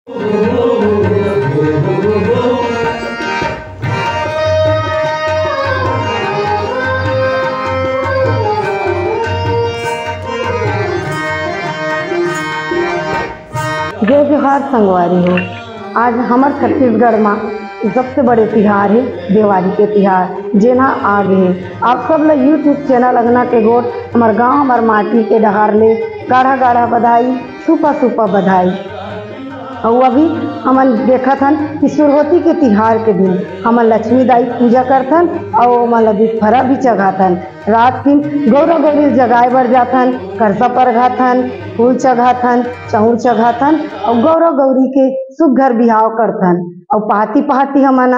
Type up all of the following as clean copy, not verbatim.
जय जोहार संगवारी हो। आज हमार छत्तीसगढ़ में सबसे बड़े तिहार है दिवाली के तिहार जेना आगे है। आप सब लोग यूट्यूब चैनल अंगना के गोट हमार गांव हमार माटी के डहार ले गाढ़ा गाढ़ा बधाई छुपा छुपा बधाई। और अभी हमन देखत हन कि सुरहोती के तिहार के दिन हमन लक्ष्मी दाई पूजा करथन और ओमन फरा भी चढ़ाथन। रात दिन गौरा गौरी जगाए बर जाथन, करसा परघाथन, फूल चढ़ाथन, चाउर चढ़ाथन और गौरा गौरी के सुघर बिहाव करथन। और पहाती पहाती हमन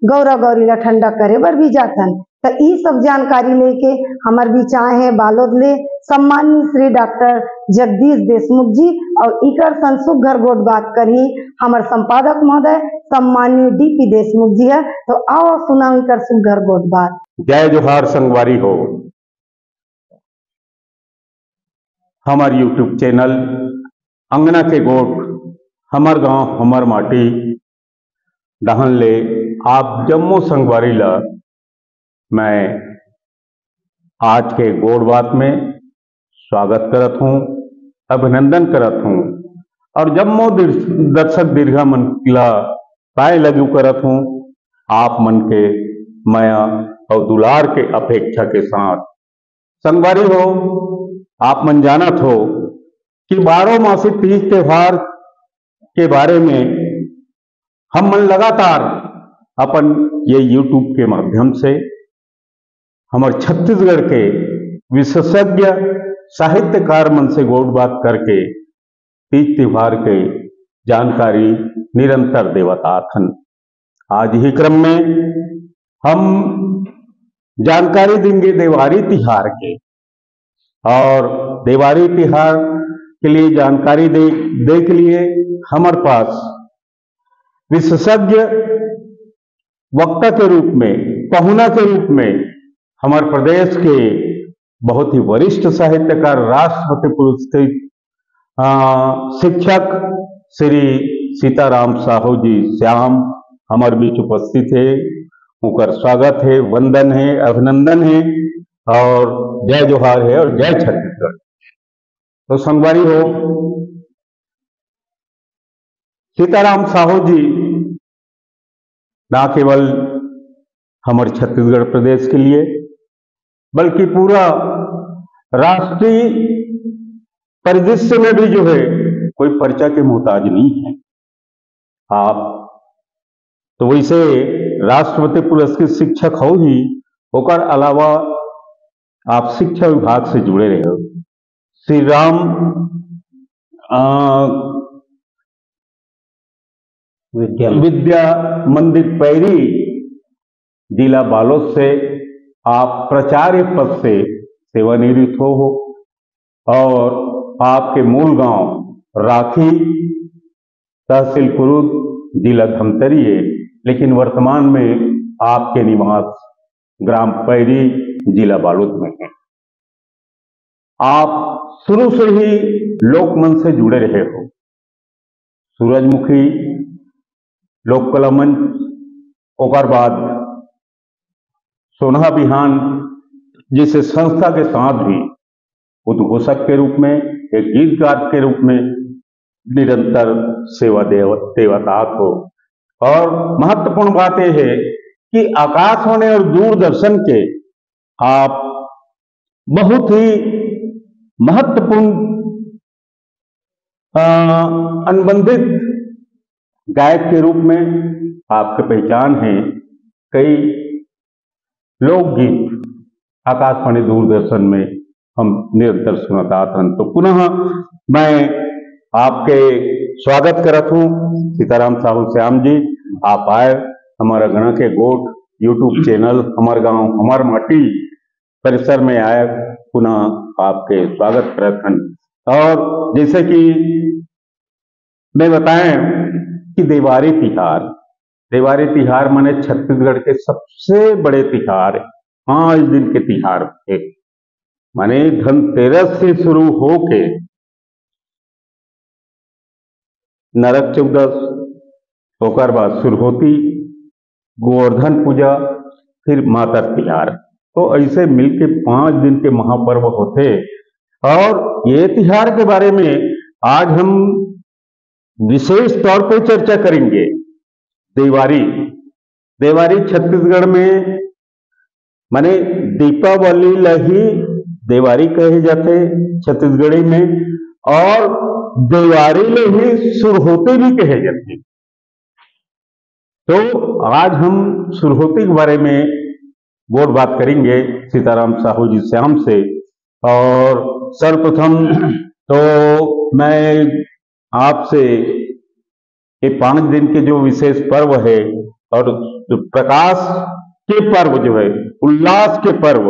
गौरा गौरी ला ठंडा करे बर भी जाथन। तो ये सब जानकारी लेके हमार बीच आए हैं बालोद ले सम्मानित श्री डॉक्टर जगदीश देशमुख जी और इकर सुघर गोट बात करी हमार संपादक महोदय सम्मानीय डीपी देशमुख जी है। तो आओ सुनाओ इकर सुघर गोट बात। जय जोहार संगवारी हो। हमार यूट्यूब चैनल अंगना के गोट हमार गांव हमार माटी दहन ले आप जम्मो संगवारी ला मैं आज के गोड़ बात में स्वागत करत हूँ, अभिनंदन करत हूँ और जम्मो दर्शक दीर्घा मन ला पाए लगू करत हूँ। आप मन के माया और दुलार के अपेक्षा के साथ संगवारी हो। आप मन जानत हो कि 12 मासी तीज त्योहार के बारे में हम मन लगातार अपन ये यूट्यूब के माध्यम से हमारे छत्तीसगढ़ के विशेषज्ञ साहित्यकार मन से गोट बात करके तीज त्योहार के जानकारी निरंतर देवताथन। आज ही क्रम में हम जानकारी देंगे देवारी तिहार के और देवारी तिहार के लिए जानकारी दे के लिए हमारे पास विशेषज्ञ वक्ता के रूप में पहुना के रूप में हमारे प्रदेश के बहुत ही वरिष्ठ साहित्यकार राष्ट्रपति पुरस्कृत शिक्षक श्री सीताराम साहू जी श्याम हमारे बीच उपस्थित है। उनका स्वागत है, वंदन है, अभिनंदन है और जय जोहार है और जय छत्तीसगढ़। तो संगवारी हो, सीताराम साहू जी ना केवल हमारे छत्तीसगढ़ प्रदेश के लिए बल्कि पूरा राष्ट्रीय परिदृश्य में भी जो है कोई परिचय के मोहताज नहीं है। आप तो वैसे राष्ट्रपति पुरस्कृत शिक्षक हो ही, होकर अलावा आप शिक्षा विभाग से जुड़े रहे हो। श्री राम विद्या मंदिर पैरी जिला बालोद से आप प्राचार्य पद से सेवानिवृत्त हो और आपके मूल गांव राखी तहसील कुरुद जिला धमतरी है, लेकिन वर्तमान में आपके निवास ग्राम पैरी जिला बालोद में है। आप शुरू से ही लोकमन से जुड़े रहे हो। सूरजमुखी लोक कला मंच, ओकर बाद सोनहा बिहान जिसे संस्था के साथ भी उद्घोषक के रूप में, एक गीतकार के रूप में निरंतर सेवा देवतात हो। और महत्वपूर्ण बात यह है कि आकाशवाणी और दूरदर्शन के आप बहुत ही महत्वपूर्ण अनुबंधित गायक के रूप में आपकी पहचान है। कई लोकगीत आकाशवाणी दूरदर्शन में हम निरंतर सुनता था। तो पुनः मैं आपके स्वागत करत हूँ सीताराम साहू श्याम जी। आप आए हमारा गणा के गोट यूट्यूब चैनल हमार गांव हमार माटी परिसर में आए, पुनः आपके स्वागत करत हन। और जैसे कि मैं बताएं कि देवारी तिहार माने छत्तीसगढ़ के सबसे बड़े तिहार 5 दिन के तिहार है। माने धनतेरस से शुरू होके नरक चौदस, ओकर बाद सुरहोती, गोवर्धन पूजा, फिर मातर तिहार। तो ऐसे मिलके 5 दिन के महापर्व होते। और ये तिहार के बारे में आज हम विशेष तौर पर चर्चा करेंगे। देवारी, देवारी छत्तीसगढ़ में माने दीपावली लही देवारी कहे जाते छत्तीसगढ़ी में, और देवारी लही सुरहोती भी कहे जाते। तो आज हम सुरहोती के बारे में बहुत बात करेंगे सीताराम साहू जी श्याम से। और सर्वप्रथम तो मैं आपसे ये 5 दिन के जो विशेष पर्व है और जो प्रकाश के पर्व जो है, उल्लास के पर्व,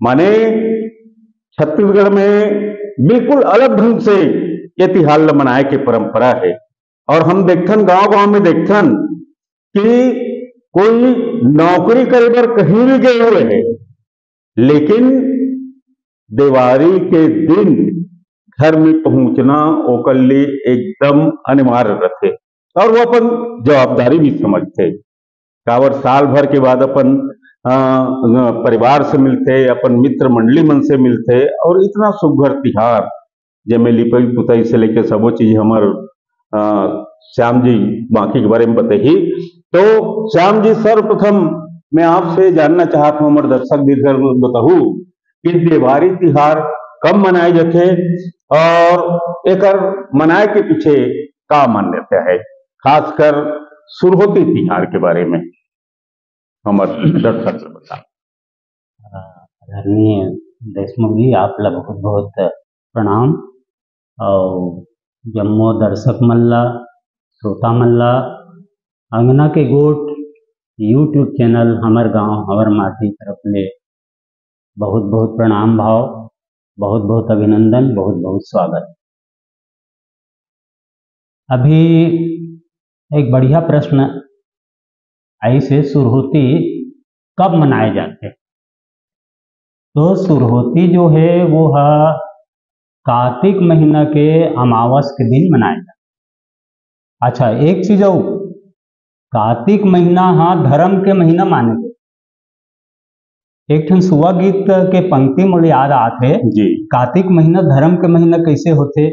माने छत्तीसगढ़ में बिल्कुल अलग ढंग से ये तिहार मनाए के परंपरा है। और हम देखथन गांव गांव में देखथन कि कोई नौकरी करे बर कहीं भी गए हुए है, लेकिन देवारी के दिन घर में पहुंचना ओकर लिए एकदम अनिवार्य रहते। और वो अपन जवाबदारी भी समझते, कावर साल भर के बाद अपन परिवार से मिलते, अपन मित्र मंडली मन से मिलते, और इतना सुघर तिहार जेमे लिपई पुतई से लेके सबो चीज हमार श्याम जी बाकी के बारे में बताही। तो श्याम जी, सर्वप्रथम मैं आपसे जानना चाहता हूँ, हमारे दर्शक दीर्घ बताहू कि देवारी तिहार कब मनाए जाते और एकर मनाए के पीछे का मान्यता है, खासकर सुरहोती तिहार के बारे में हमारे दर्शक से बता। आदरणीय देशमुख जी, आप लोग बहुत बहुत प्रणाम। और जम्मो दर्शक मल्ला, श्रोता मल्ला, अंगना के गोट यूट्यूब चैनल हमर गांव हमर माटी तरफ ले बहुत बहुत प्रणाम भाव, बहुत बहुत अभिनंदन, बहुत बहुत स्वागत। अभी एक बढ़िया प्रश्न ऐसे सुरहोती कब मनाए जाते? तो सुरहोती जो है वो है कार्तिक महीना के अमावस के दिन मनाया जाता। अच्छा, एक चीज और, कार्तिक महीना हाँ धर्म के महीना माने गए। एक ठन सुआ गीत के पंक्ति मुझे याद आते जी। कार्तिक महीना धर्म के महीना कैसे होते?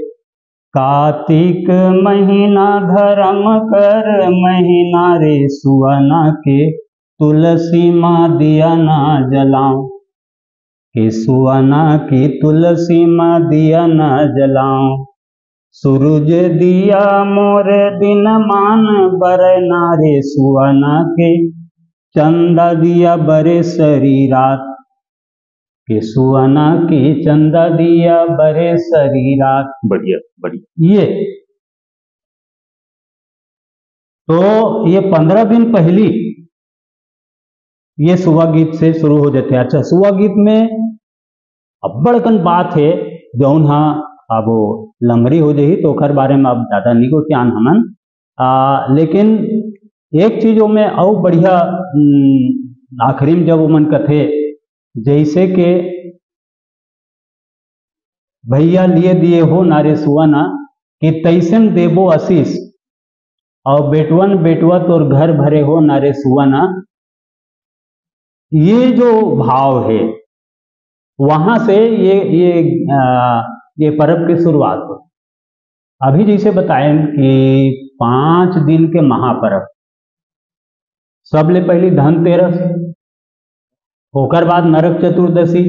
कार्तिक महीना धर्म कर महीना रे सुअना के, तुलसी माँ दिया ना जलाऊं के सुअना की तुलसी माँ दिया ना जलाऊं। सूरज दिया मोर दिन मान बरे नारे सुअना के, चंदा दिया बरे सरी रात के सुअना की चंदा दिया बरे सरी रात। बढ़िया बढ़िया। ये तो ये 15 दिन पहली ये सुआ गीत से शुरू हो जाते। अच्छा, सुआ गीत में अब्बड़कन बात है जौन हाँ अब लंबरी हो जाही तो ओकर बारे में अब ज्यादा नहीं को ध्यान हमन, लेकिन एक चीजों में और बढ़िया आखिरी में जब मन कथे जैसे के भैया लिए दिए हो नारे सुअना कि तैसन देबो आशीष, और बेटवन बेटवा तोर घर भरे हो नारे सुअना। ये जो भाव है वहां से ये पर्व की शुरुआत हो। अभी जैसे बताएं कि 5 दिन के महापर्व, सबले पहली धनतेरस, ओकर बाद नरक चतुर्दशी,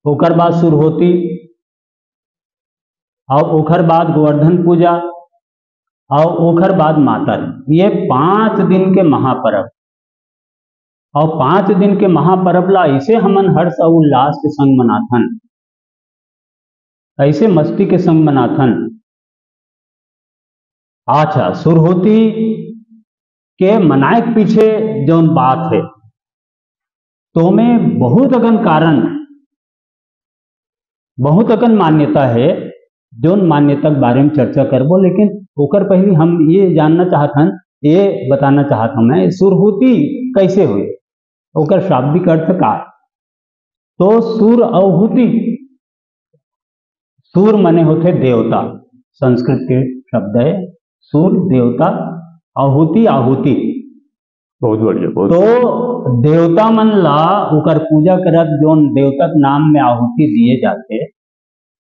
ओकर बाद सुरहोती, और ओकर बाद गोवर्धन पूजा, और ओकर बाद मातर। ये 5 दिन के महापर्व, और 5 दिन के महापर्व ला ऐसे हमन हर्ष और उल्लास के संग मनाथन, ऐसे मस्ती के संग मनाथन। अच्छा, सुरहोती के मनाए के पीछे जौन बात है तो में बहुत अगन कारण, बहुत अगन मान्यता है, जौन मान्यता के बारे में चर्चा करबो। लेकिन ओकर पहले हम ये जानना चाहथन, ये बताना चाहता हूं मैं, सुरहोती कैसे हुई, ओकर शाब्दिक अर्थ का। तो सुर अवहुति, सुर मने होते देवता, संस्कृत के शब्द है, सूर्य देवता, आहुति आहुति। बहुत बढ़िया, बहुत तो देवता मन ला ओकर पूजा करत जोन देवता के नाम में आहुति दिए जाते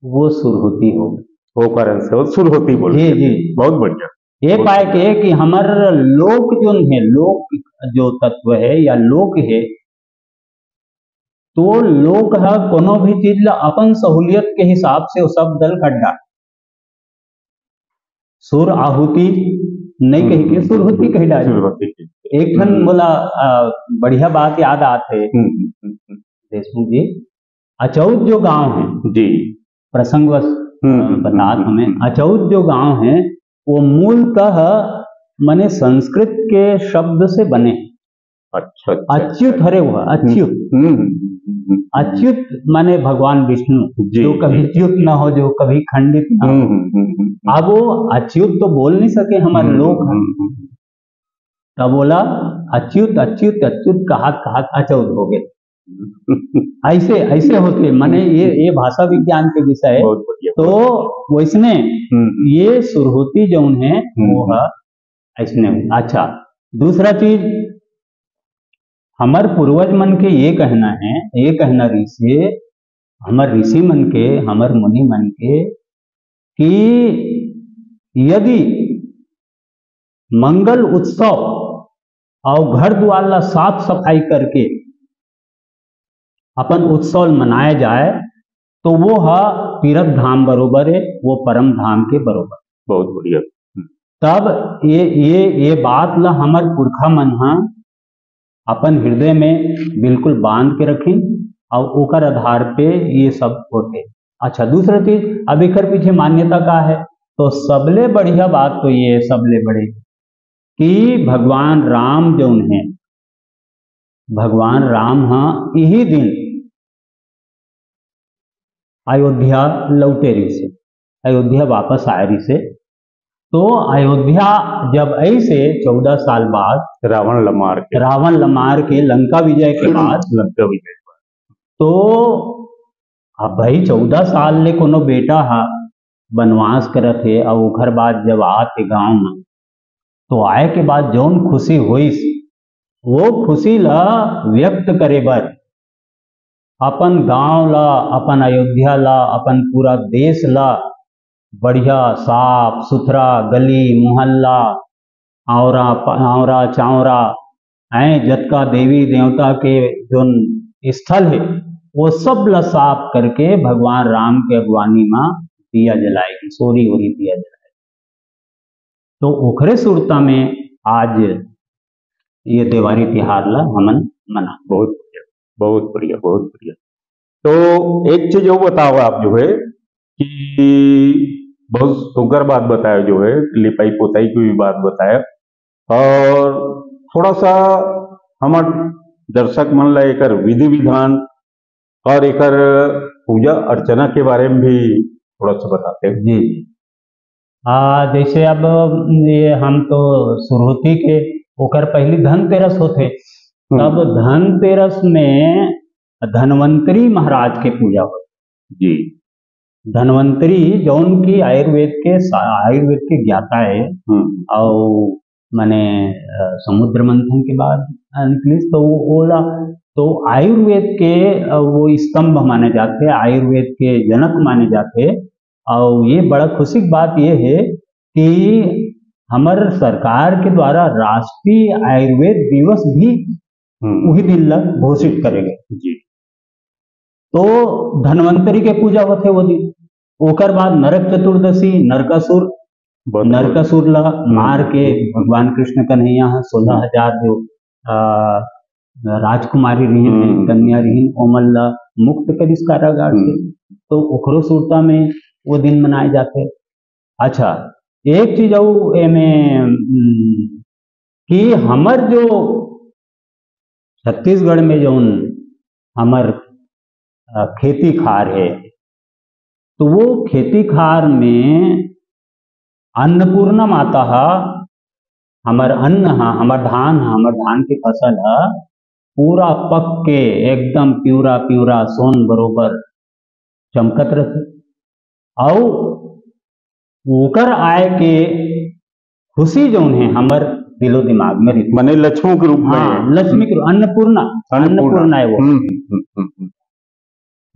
वो सुरहुति हो गए। वो कारण से वो सुरहुति बोलते जी हैं। जी, बहुत बढ़िया। ये पाए के कि हमार लोक जो है, लोक जो तत्व है या लोक है, तो लोक है कोनो भी चीज ला अपन सहूलियत के हिसाब से वो सब दल खड्डा सुर आहुति नहीं कही के सुरहुति कही डाल। सुरहुति की। एक ठन बोला बढ़िया बात याद आते देशमुख जी, अचौद जो गांव है जी, प्रसंगवश बतात हमें, अचौद जो गांव है वो मूलतः माने संस्कृत के शब्द से बने। अच्छा, अच्युत हरे हुआ, अच्युत अच्युत माने भगवान विष्णु जो कभी च्युत ना हो, जो कभी खंडित ना हो। अब वो अच्युत तो बोल नहीं सके हमारे लोग, तब बोला अच्युत अच्युत अच्युत कहत कहत अचौद हो गए। ऐसे ऐसे होते माने ये भाषा विज्ञान के विषय। तो वैसने ये सुरहुति जो है वो है ऐसने। अच्छा, दूसरा चीज हमार पूर्वज मन के ये कहना है, ये कहना ऋषि हमार ऋषि मन के, हमार मुनि मन के, कि यदि मंगल उत्सव और घर द्वार ला साफ सफाई करके अपन उत्सव मनाया जाए तो वो है तीर्थ धाम बरोबर है, वो परम धाम के बरोबर। बहुत बढ़िया। तब ये बात ला हमार पुरखा मन अपन हृदय में बिल्कुल बांध के रखी और ओकर आधार पे ये सब होते। अच्छा, दूसरा चीज अब एक पीछे मान्यता का है, तो सबले बढ़िया बात तो ये सबले बड़े कि भगवान राम जो है, भगवान राम यही दिन अयोध्या लौटे रही से, अयोध्या वापस आए रही से। तो अयोध्या जब ऐसे 14 साल बाद रावण लमार के लंका विजय के बाद, तो अब भाई 14 साल ले कोनो बेटा वनवास करत है और ओकर बाद जब आते गांव में, तो आए के बाद जौन खुशी हुई वो खुशी ला व्यक्त करे बर अपन गांव ला, अपन अयोध्या ला, अपन पूरा देश ला बढ़िया साफ सुथरा गली मोहल्ला आवरा चावरा जतका देवी देवता के जो स्थल है वो सब ला साफ करके भगवान राम के अगवानी में दिया जलाएगी, सोरी वोरी दिया जलाएगी। तो ओखरे सुरता में आज ये देवारी तिहार ला हमन मना। बहुत बढ़िया, बहुत बढ़िया, बहुत बढ़िया। तो एक चीज वो बताओ आप जो है कि बहुत सुगर बात बताया जो है, लिपाई पोताई की भी बात बताया, और थोड़ा सा हमार दर्शक मन ला एकर विधि विधान और एकर पूजा अर्चना के बारे में भी थोड़ा सा बताते हैं। जी, जैसे अब ये हम तो सुरहुति के ओकर पहली धनतेरस होते, तब धनतेरस में धन्वंतरी महाराज के पूजा होती। जी, धन्वंतरी जौन की आयुर्वेद के ज्ञाता है, और माने समुद्र मंथन के बाद निकली तो ओला, तो आयुर्वेद के वो स्तंभ माने जाते, आयुर्वेद के जनक माने जाते। और ये बड़ा खुशी की बात ये है कि हमारे सरकार के द्वारा राष्ट्रीय आयुर्वेद दिवस भी वही दिन लग घोषित करेंगे। जी, तो धन्वंतरी के पूजा होते वो दिन। ओकर बाद नरक चतुर्दशी, नरकासुर ला मार के भगवान कृष्ण कन्हैया 16,000 जो राजकुमारी रही, कन्या रही, ओमन ला मुक्त कर इस कारागार से, तो ओखरो सुरता में वो दिन मनाए जाते। अच्छा, एक चीज में कि हमर जो छत्तीसगढ़ में जो हमर खेती खार है, तो वो खेती खार में अन्नपूर्णा माता हमर अन्न हमर धान के फसल पूरा पक के एकदम प्यूरा प्यूरा सोन बरोबर चमकत रहते। और ओकर आय के खुशी जौन है हमर दिलो दिमाग में रही। माने लक्ष्मी के रूप में हाँ, लक्ष्मी के अन्नपूर्णा अन्नपूर्णा है वो।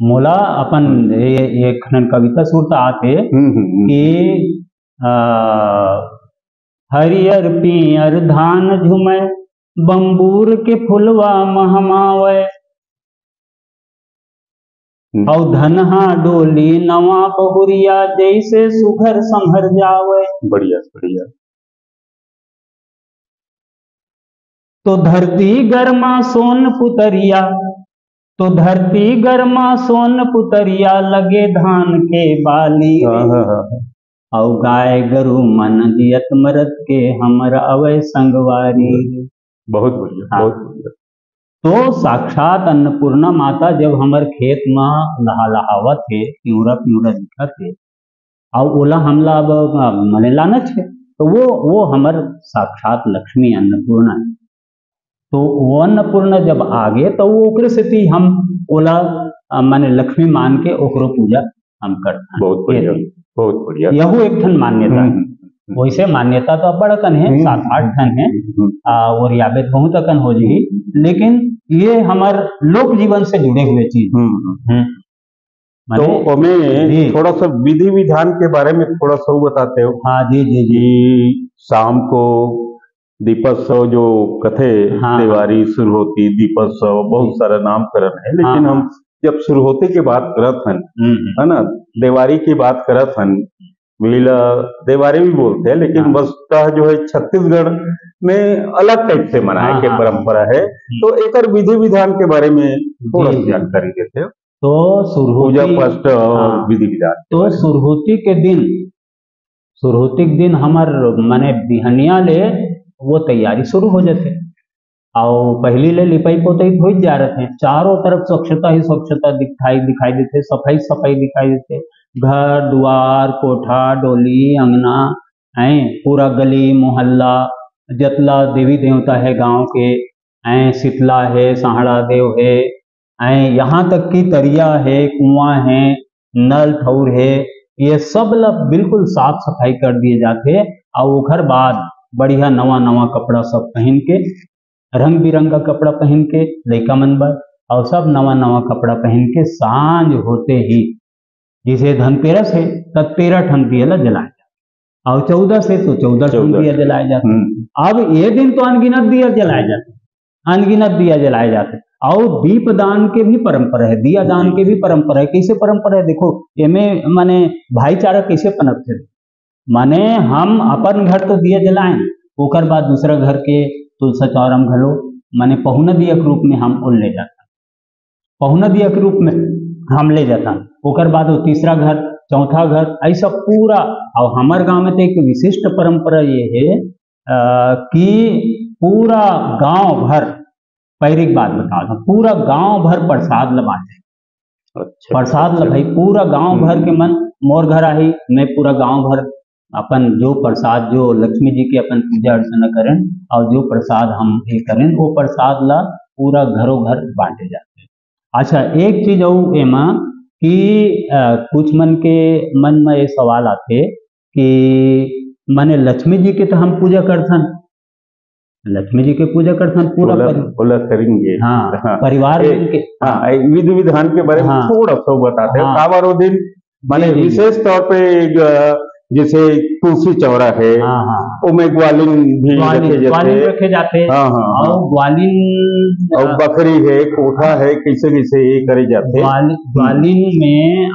मोला अपन एक खनन कविता सुरता आते कि हरियर पियर धान झुमै, बम्बूर के फुलवा महमावे, और धनहा डोली नवा बहुरिया, जैसे सुघर संभर जावे। बढ़िया बढ़िया। तो धरती गरमा सोन पुतरिया, तो धरती गरमा सोन पुतरिया, लगे धान के बाली, और गाय गरु मन जियत मरद के, हमर अवय संगवारी। बहुत बढ़िया, बहुत बढ़िया। तो साक्षात अन्नपूर्णा माता जब हमर खेत में लहावत है, पिउरा पिउरा दिखत है, और ओला हमला अब मने लाना छे, तो वो हमर साक्षात लक्ष्मी अन्नपूर्णा है। तो वो अन्नपूर्णा जब आगे तो वो ओकरे से हम ओला माने लक्ष्मी मान के ओकरो पूजा हम करते। बहुत बढ़िया, बहुत बढ़िया। यहू एक ठन मान्यता है। वैसे मान्यता तो बड़ा कन है, 7-8 ठन है, और याबे बहुत अकन हो जी, लेकिन ये हमार लोक जीवन से जुड़े हुए चीज। तो हमें थोड़ा सा विधि विधान के बारे में थोड़ा सा बताते हो। हाँ जी जी जी। शाम को दीपोत्सव जो कथे, दिवाली शुरू होती, दीपोत्सव बहुत सारा नामकरण है, लेकिन हम जब शुरू होते की बात करत हन, है ना, दिवाली की बात करत हन, देवारी भी बोलते हैं, लेकिन वस्तुतः जो है छत्तीसगढ़ में अलग टाइप से मनाए के परंपरा है। तो एक विधि विधान के बारे में थोड़ा सा जानकारी देते हो। तो पूजा पाठ और विधि विधान। तो सुरहुती के दिन हमार माने बिहनिया ले वो तैयारी शुरू हो जाते, और पहली ले लिपाई पोताई हो जा रहे हैं, चारों तरफ स्वच्छता ही स्वच्छता दिखाई देते, सफाई सफाई दिखाई देते, घर द्वार कोठा डोली अंगना है, पूरा गली मोहल्ला, जतला देवी देवता है गांव के, शीतला है, सहाड़ा देव है, यहाँ तक कि तरिया है, कुआं है, नल ठौर है, ये सब बिल्कुल साफ सफाई कर दिए जाते। और उखर बाद बढ़िया नवा नवा कपड़ा सब पहन के, रंग बिरंगा कपड़ा पहन के लइका मन बर, और सब नवा नवा कपड़ा पहन के सांझ होते ही, जैसे धनतेरस है तो 13 ठन दिया जलाए जाते, और 14 से तो 14 ठन दिया जलाए जाते। अब ये दिन तो अनगिनत दिया जलाए जाते, अनगिनत दिया जलाए जाते। और दीप दान के भी परंपरा है, दिया दान के भी परंपरा है। कैसे परंपरा है देखो, एमे माने भाईचारा कैसे पनप थे, माने हम अपन घर तो दिया जलाएं, ओकर बाद दूसरा घर के तुलसा चौरम घलो माने पहुना दिया के रूप में हम उल ले जाता, पहुना दिया के रूप में हम ले जाता, ओकर बाद वो तीसरा घर, चौथा घर, ऐसा पूरा। और हमारे गांव में तो एक विशिष्ट परंपरा ये है कि पूरा गांव भर, पहले एक बात बता दूं, पूरा गांव भर प्रसाद लबाते। अच्छा, प्रसाद भाई पूरा गांव भर के मन मोर घर आई, मैं पूरा गांव भर अपन जो प्रसाद, जो लक्ष्मी जी की अपन पूजा अर्चना करें और जो प्रसाद हम ये करें, वो प्रसाद ला पूरा घरों घर बांटे जाते। अच्छा, एक चीज और एमा कि कुछ मन के मन में ये सवाल आते कि माने लक्ष्मी जी के तो हम पूजा करथन, लक्ष्मी जी के पूजा करथन पूरा करेंगे। हाँ, परिवार के। हाँ, विधि विधान के बारे में थोड़ा सा बताते हैं। काबारो दिन माने विशेष तौर पे जैसे तुलसी चौरा है, उमें ग्वालिन भी रखे जाते, और ग्वालिन और बकरी है, कोठा है, कैसे कैसे ये करे जाते। ग्वालिन में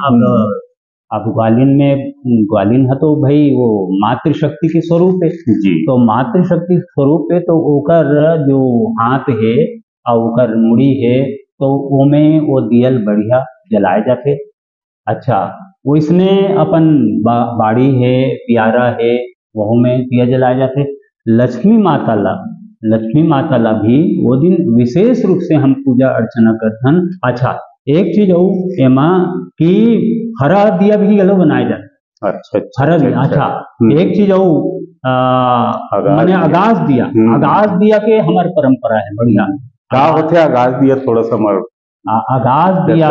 अब ग्वालिन है तो भाई वो मातृशक्ति के स्वरूप है जी। तो मातृशक्ति स्वरूप है, तो ओकर जो हाथ है और ओकर मुड़ी है, तो ओमें वो दियल बढ़िया जलाए जाते। अच्छा, वो इसमें अपन बाड़ी है, प्यारा है, वह में दिया जलाए जाते। लक्ष्मी माता ला भी वो दिन विशेष रूप से हम पूजा अर्चना करथन। अच्छा, एक चीज और एमा कि हरा दिया भी गलो बनाए जाते। अच्छा, हरा दिया। अच्छा, एक चीज और माने आगाज दिया के हमार परंपरा है बढ़िया। का होते आगाज दिया? थोड़ा सा आगाज दिया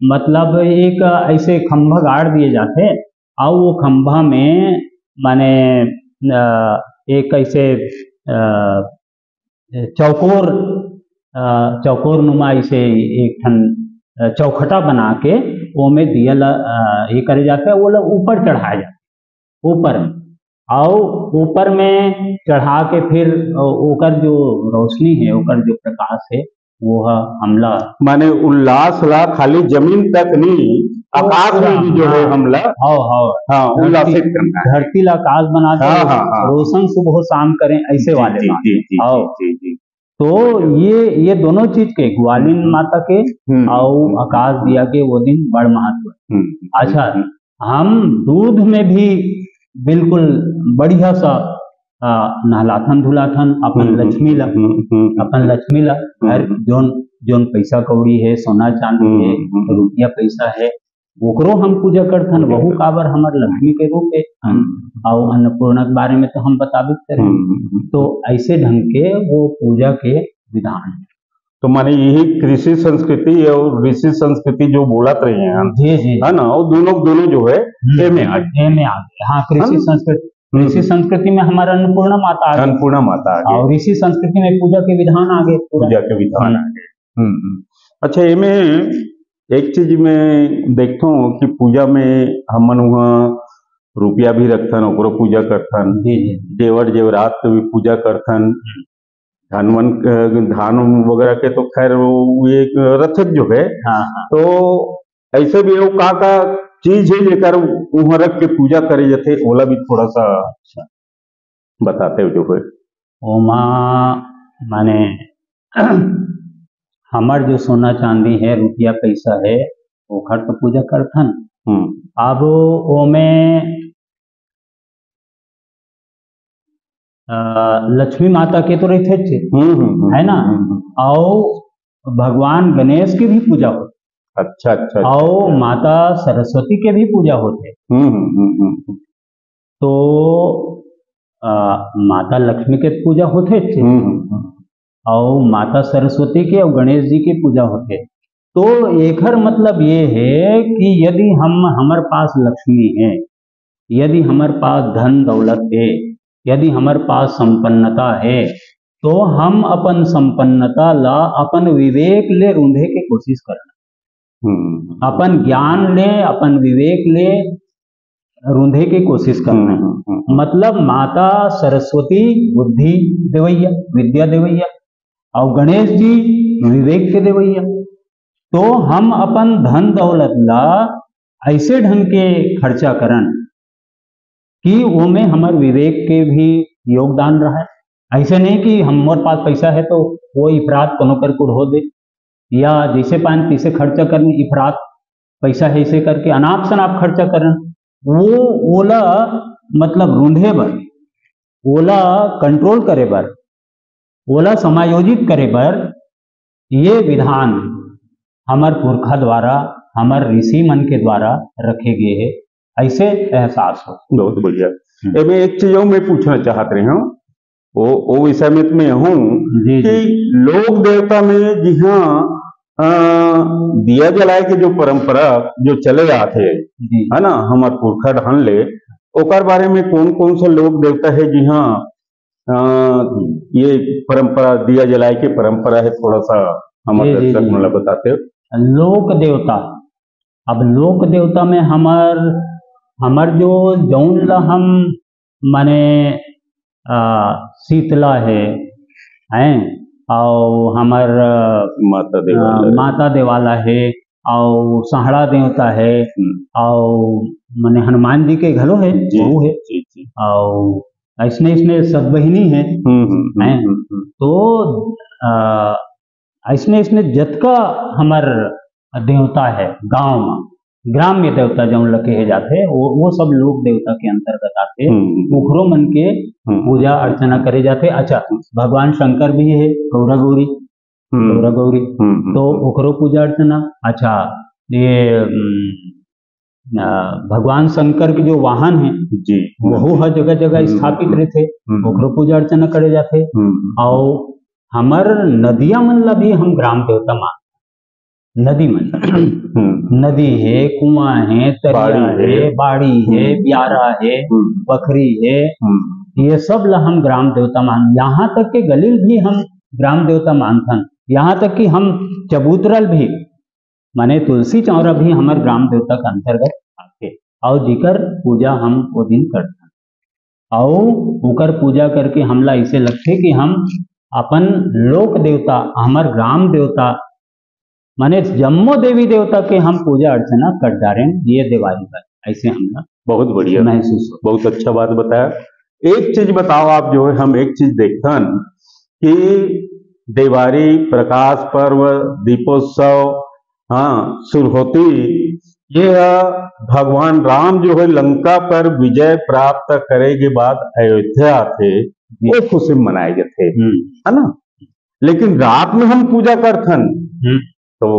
मतलब एक ऐसे खंभा गाड़ दिए जाते, और वो खंभा में माने एक ऐसे चौकोर चौकोर नुमा ऐसे एक ठन चौखटा बना के वो में दिया ये करे जाता है, वो लोग ऊपर चढ़ाया जाता है ऊपर में, और ऊपर में चढ़ा के फिर ओकर जो रोशनी है, ओकर जो प्रकाश है वो है हमला माने उल्लास ला खाली जमीन तक नहीं, आकाश में भी जो है हमला हाँ उल्लासित करना है। धरती ला आकाश बना के रोशन सुबह शाम करें ऐसे वाले बात। तो ये दोनों चीज के ग्वालिन माता के और आकाश दिया के वो दिन बड़ महत्व है। अच्छा, हम दूध में भी बिल्कुल बढ़िया सा नहलाथन धुलाथन अपन लक्ष्मी ला घर जोन पैसा कौड़ी है, सोना चांदी है, रुपया पैसा है, ओकरो हम पूजा करथन। वहु काबर हमर लक्ष्मी के रूप है और अन्नपूर्णा के बारे में तो हम बताबित करें। तो ऐसे ढंग के वो पूजा के विधान है। तो माने यही कृषि संस्कृति और ऋषि संस्कृति जो बोलत रहे हैं जी जी है ना, वो दोनों जो है ए में आ गए। हाँ, कृषि संस्कृति में हमारा अन्नपूर्णा माता आ गई, अन्नपूर्णा माता आ गई, और ऋषि संस्कृति में पूजा के विधान आ गए, पूजा के विधान आ गए। अच्छा, ये में एक चीज में देखता हूँ कि पूजा में हमन वहाँ रुपया भी रखथन, ओकरो पूजा करथन, जेवर जेवरात के भी पूजा करथन, धान वगैरह के तो खैर वो एक रथक जो है। तो ऐसे भी वो का चीज है लेकर वहाँ रख के पूजा करे जाते, ओला भी थोड़ा सा बताते हो जो है। ओमा माने हमार जो सोना चांदी है, रुपया पैसा है, ओखर तो पूजा करथन। अब ओमे लक्ष्मी माता के तो रहते थे, है ना, और भगवान गणेश की भी पूजा होती। अच्छा। और माता सरस्वती के भी पूजा होते। तो माता लक्ष्मी के पूजा होते थे और माता सरस्वती के और गणेश जी की पूजा होते। तो एकर मतलब ये है कि यदि हमारे पास लक्ष्मी है, यदि हमारे पास धन दौलत है, यदि हमारे पास संपन्नता है, तो हम अपन संपन्नता ला अपन विवेक ले रूंधे के कोशिश करना, अपन ज्ञान ले, अपन विवेक ले रूंधे की कोशिश करना। मतलब माता सरस्वती बुद्धि देवैया, विद्या देवैया, और गणेश जी विवेक के देवैया। तो हम अपन धन दौलत ला ऐसे ढंग के खर्चा करन कि वो में हमारे विवेक के भी योगदान रहे। ऐसे नहीं कि हमारे पास पैसा है तो वो इफरात कोनो कर कुड़ हो दे, या जैसे पान तैसे खर्चा करने, इफरात पैसा है ऐसे करके अनाप शनाप खर्चा करन। वो ओला मतलब रूंधे बर, ओला कंट्रोल करे बर, ओला समायोजित करे बर ये विधान हमार पुरखा द्वारा, हमार ऋषि मन के द्वारा रखे गए हैं, ऐसे एहसास हो। बहुत बढ़िया। मैं एक चीज मैं पूछना चाहत रही हूँ, वो विषय में हूँ कि लोक देवता में जी हाँ दिया जलाए के जो परंपरा जो चले आते है ना, हमारे पुरखा ढान ले, ओकर बारे में कौन कौन सा लोक देवता है जी हाँ ये परंपरा दिया जलाए के परंपरा है, थोड़ा सा हमारे दर्शक मतलब बताते हो। लोक देवता, अब लोक देवता में हमार जो जौन ला हम माने शीतला है, और हमार माता देवाला है, और सहाड़ा देवता है, और माने हनुमान जी के घलो है, वो है, और ऐसने सब बहिनी है। तो ऐसने जतका हमार देवता है गांव में, ग्राम्य देवता जो लगे जाते, वो सब लोक देवता के अंतर्गत आते, ओकरो मन के पूजा अर्चना करे जाते। अच्छा, भगवान शंकर भी है, गौरा गौरी, तो ओकरो पूजा अर्चना। अच्छा, ये भगवान शंकर के जो वाहन है वो हर जगह जगह स्थापित रहते, ओकरो पूजा अर्चना करे जाते। और हमार नदिया मन ला भी हम ग्राम देवता मान, नदी मतलब नदी है, कुआं है, तरिया है, बाड़ी है, ब्यारा है, बखरी है, ये सब ला हम ग्राम देवता मान। यहाँ तक के गलील भी हम ग्राम देवता मानथन, यहाँ तक कि हम चबूतरल भी माने तुलसी चौरा भी हमारे ग्राम देवता के अंतर्गत आते, और जिकर पूजा हम वो दिन करते और ओकर पूजा करके हमला इसे लगते कि हम अपन लोक देवता हमार ग्राम देवता माने जम्मो देवी देवता के हम पूजा अर्चना कर जा रहे हैं। ये दिवाली का ऐसे हमला बहुत बढ़िया महसूस हो। बहुत अच्छा बात बताया। एक चीज बताओ आप, जो है हम एक चीज देखतन कि दिवाली, प्रकाश पर्व, दीपोत्सव, हाँ, शुरू होती ये भगवान राम जो है लंका पर विजय प्राप्त करे के बाद अयोध्या थे, वो खुशी मनाए गए थे, है ना। लेकिन रात में हम पूजा करथन तो